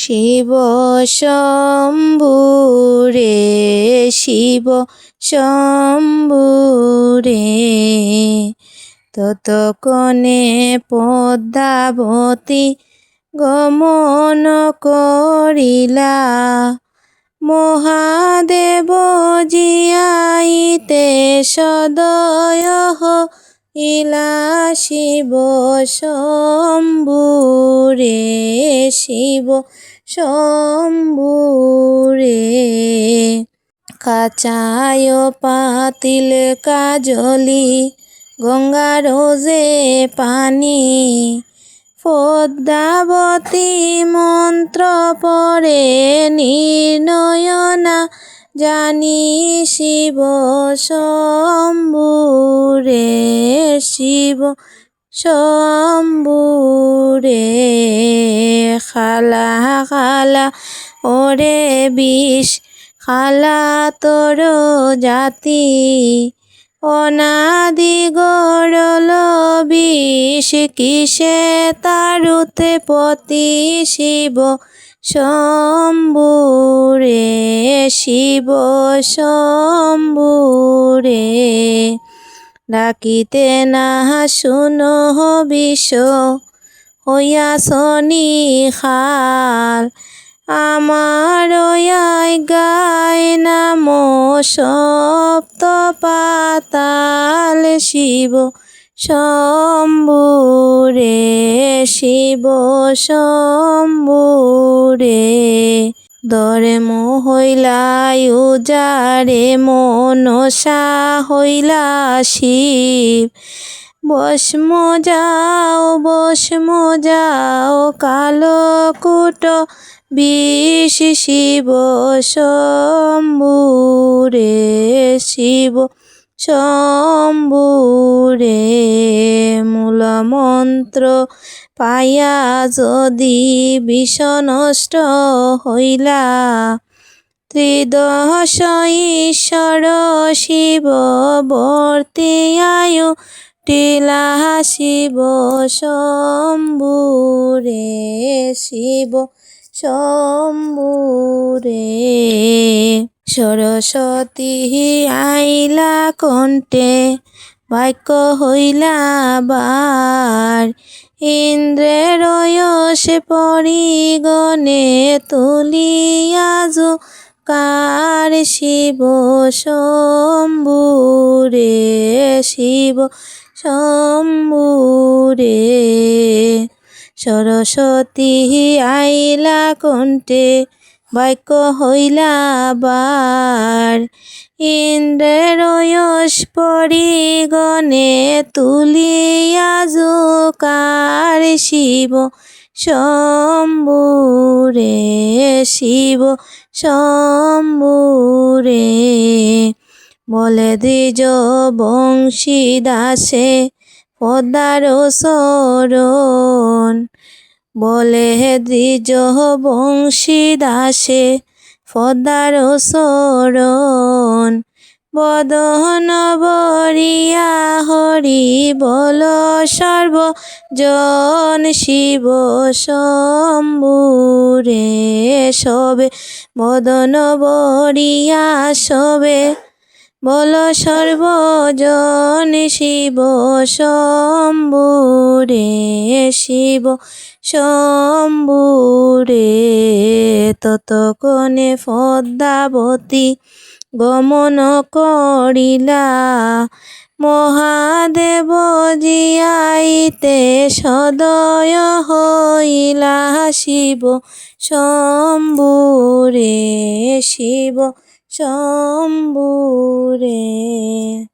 শিব শম্ভু রে শিব শম্ভু রে। ততক্ষণে পদ্মাবতী গমন করিলা, মহাদেব জিয়াইতে সদয় হইলা। শিব শম্ভু রে শিব শম্ভু রে। কাচায় পাতিল কাজলি গঙ্গার যে পানি, পদ্মাবতী মন্ত্র পড়ে নির্নয়না জানি। শিব শম্ভু রে শিব শম্ভু রে। খালা খালা ওরে বিষ খালা তোর জাতি, অনাদি গরল বিষ কিসে তারুতে পতি। শিব শম্ভু রে শিব শম্ভু রে। ডাকিতে না শুনো বিষ হইয়া শনিখাল, আমার গায় নাম সপ্ত পাতাল। শিব শম্ভু রে শিব শম্ভু রে। ধর্ম হইলা উজাড়ে মনসা হইলা শিব, ভস্ম যাও কালকূট বিষ। শিব শম্ভু রে শিব শম্ভু রে। মূল মন্ত্র পাইয়া যদি বিষ নষ্ট হইলা, ত্রিদশ ঈশ্বর শিব বর্তিয়ায়ু টিলা। শিব শম্ভু রে শিব শম্ভু রে। সরস্বতী আইলা কণ্ঠে বাক্য হইলা বার, ইন্দ্রের সে পরিগণে তুলিয়া কার। শিব শম্ভু রে শিব শম্ভু রে। সরস্বতী আইলা কণ্ঠে বাক্য হইলা বার, ইন্দ্রের পরিগণে তুলিয়া কার। শিব শম্ভু রে শিব শম্ভু রে। বলে দ্বিজ বংশী দাসে পদ্মার শরণ, বলে দ্বিজ বংশী দাসে পদ্মার শরণ। বদন বরিয়া হরি বল সর্বজন। শিব শম্ভু রে সবে বদন বরিয়া সবে বল সর্বজন। শিব শম্ভু রে শিব শম্ভু রে। ততক্ষণে পদ্মাবতী গমন করিলা, মহাদেব জিয়াইতে সদয় হইলা। শিব শম্ভু রে শিব শম্ভু রে।